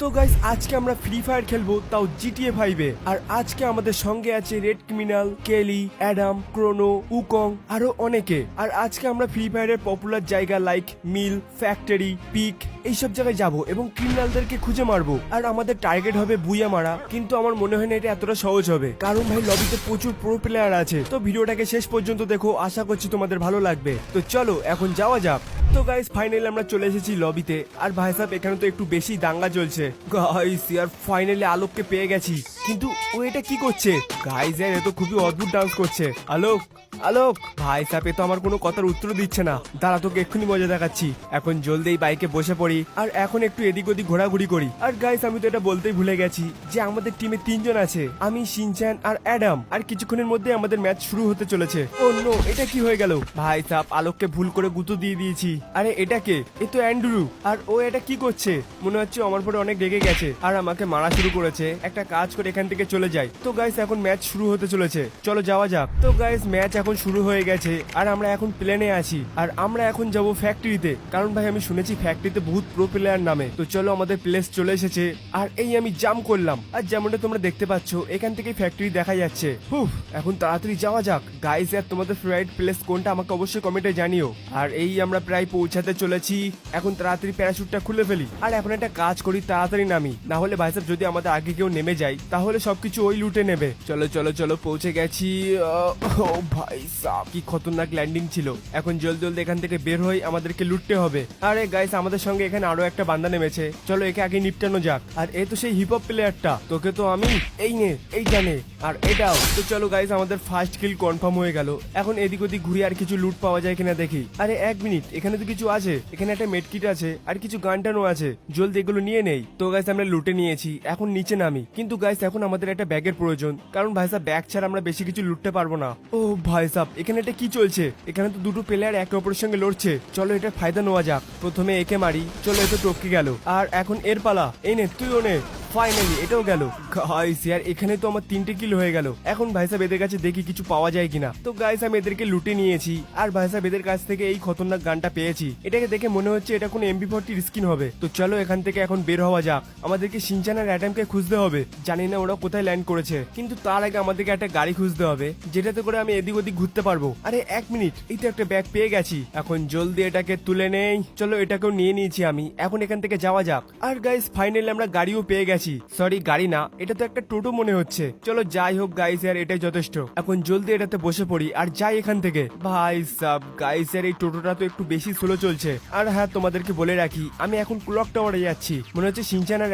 তো গাইস আজকে আমরা ফ্রি ফায়ার খেলবো, তাও জিটিএ 5 এ। আর আজকে আমাদের সঙ্গে আছে রেড ক্রিমিনাল, কেলি, অ্যাডাম, ক্রোনো, উকং আরো অনেকে। আর আজকে আমরা ফ্রি ফায়ারের পপুলার জায়গা লাইক মিল, ফ্যাক্টরি, পিক এইসব জায়গায় যাব এবং ক্রিমিনালদেরকে খুঁজে মারবো। আর আমাদের টার্গেট হবে বুইয়া মারা, কিন্তু আমার মনে হয় না এটা এতটা সহজ হবে, কারণ ভাই লবিতে প্রচুর প্রো প্লেয়ার আছে। তো ভিডিওটাকে শেষ পর্যন্ত দেখো, আশা করছি তোমাদের ভালো লাগবে। তো চলো এখন যাওয়া যাক। তো গাইস ফাইনালি আমরা চলে এসেছি লবিতে। আর ভাই সাহেব এখানে তো একটু বেশি দাঙ্গা চলছে গাইস। ইয়ার ফাইনালি আলোককে পেয়ে গেছি, কিন্তু ও এটা কি করছে গাইস? ইয়ার এ তো খুবই অদ্ভুত ডান্স করছে। আলোক, আলোক ভাই সাহেব এ তো আমার কোনো কথার উত্তর দিচ্ছে না। দাঁড়া তোকে এক্ষুনি মজা দেখাচ্ছি। এখন জলদি এই বাইকে বসে পড়ি আর এখন একটু এদিক ওদিক ঘোরাঘুরি করি। আর গাইস আমি তো এটা বলতেই ভুলে গেছি যে আমাদের টিমে 3 জন আছে, আমি, শিনচ্যান আর অ্যাডাম। আর কিছুক্ষণের মধ্যে আমাদের ম্যাচ শুরু হতে চলেছে। ও নো, এটা কি হয়ে গেল? ভাই সাহেব আলোককে ভুল করে গুঁতো দিয়ে দিয়েছি। আরে এটা কে? এ তো অ্যান্ড্রু। আর ও এটা কি করছে? মনে হচ্ছে আমার পরে অনেক রেগে গেছে আর আমাকে মারা শুরু করেছে। একটা কাজ করে এখান থেকে চলে যাই। তো গাইস এখন ম্যাচ শুরু হতে চলেছে, চলো যাওয়া যাক। তো গাইস ম্যাচ এখন শুরু হয়ে গেছে আর আমরা এখন প্লেনে আছি। আর আমরা এখন যাব ফ্যাক্টরিতে, কারণ ভাই আমি শুনেছি ফ্যাক্টরিতে বহুত প্রো প্লেয়ার নামে। তো চলো আমাদের প্লেস চলে এসেছে আর এই আমি জাম্প করলাম। আর যেমনটা তোমরা দেখতে পাচ্ছ এখান থেকে ফ্যাক্টরি দেখা যাচ্ছে। হুফ, এখন তাড়াতাড়ি যাওয়া যাক। গাইস আর তোমাদের ফেভারিট প্লেস কোনটা আমাকে অবশ্যই কমেন্টে জানিও। আর এই আমরা প্রায় পৌঁছাতে চলেছি। এখন তাড়াতাড়ি প্যারাশুটটা খুলে ফেলি আর এখন একটা কাজ করি, তাড়াতাড়ি নামি, না হলে ভাই সাহেব যদি আমাদের আগে কেউ নেমে যায় তাহলে সবকিছু ওই লুটে নেবে। চলো চলো চলো পৌঁছে গেছি। ও ভাই সাহেব কি খতরনাক ল্যান্ডিং ছিল। এখন জলদি জলদি এখান থেকে বের হই, আমাদেরকে লুটতে হবে। আরে গাইস আমাদের সঙ্গে এখানে আরো একটা বান্দা নেমেছে, চলো একে আগে নিপটানো যাক। আর এ তো সেই হিপ হপ প্লেয়ারটা, তোকে তো আমি এই নে, এই জানে আর এটাও। তো চলো গাইস আমাদের ফার্স্ট কিল কনফার্ম হয়ে গেল। এখন এদিক ওদিক ঘুরে আর কিছু লুট পাওয়া যায় কিনা দেখি। আরে এক মিনিট, এখানে তো কিছু আছে। এখানে একটা মেডকিট আছে আর কিছু গানটানো আছে, জলদি এগুলো নিয়ে নেই। তো গাইস আমরা লুটে নিয়েছি, এখন নিচে নামি। কিন্তু গাইস এখন আমাদের একটা ব্যাগের প্রয়োজন, কারণ ভাই সাহেব ব্যাগ ছাড়া আমরা বেশি কিছু লুটতে পারবো না। ও ভাই সাহেব এখানে এটা কি চলছে? এখানে তো দুটো প্লেয়ার একে অপরের সঙ্গে লড়ছে, চলো এটা ফায়দা নেওয়া যাক। প্রথমে একে মারি, চলো এ তো টপকে গেল। আর এখন এর পালা, এই নে তুইও নে। ফাইনালি এটাও গেল। গাইস ইয়ার এখানে তো আমার 3টে কিল হয়ে গেল। এখন ভাই সাহেব এদের কাছে দেখি কিছু পাওয়া যায় কিনা। তো গাইস আমি এদেরকে লুটে নিয়েছি আর ভাই সাহেব এদের কাছ থেকে এই খতরনাক গানটা পেয়েছি। এটাকে দেখে মনে হচ্ছে এটা কোনো MP40 স্কিন হবে। তো চলো এখান থেকে এখন বের হওয়া যাক। আমাদেরকে শিনচ্যান আর অ্যাডামকে খুঁজতে হবে, জানি না ওরা কোথায় ল্যান্ড করেছে, কিন্তু তার আগে আমাদেরকে একটা গাড়ি খুঁজতে হবে যেটাতে করে আমি এদিক ওদিক ঘুরতে পারবো। আরে এক মিনিট, এই তো একটা ব্যাগ পেয়ে গেছি। এখন জলদি এটাকে তুলে নেই। চলো এটাকেও নিয়ে নিয়েছি আমি, এখন এখান থেকে যাওয়া যাক। আর গাইস ফাইনালি আমরা গাড়িও পেয়ে গেছি। সরি গাড়ি না, এটা তো একটা টোটো মনে হচ্ছে। চলো যাই হোক গাইস আর এটাই যথেষ্ট। এখন জলদি এটাতে বসে পড়ি আর যাই এখান থেকে। ভাই সাব গাইস আর এই টোটোটা তো একটু বেশি স্লো চলছে। আর হ্যাঁ তোমাদেরকে বলে রাখি আমি এখন ক্লক টাওয়ারে যাচ্ছি। মনে হচ্ছে শিনচ্যান আর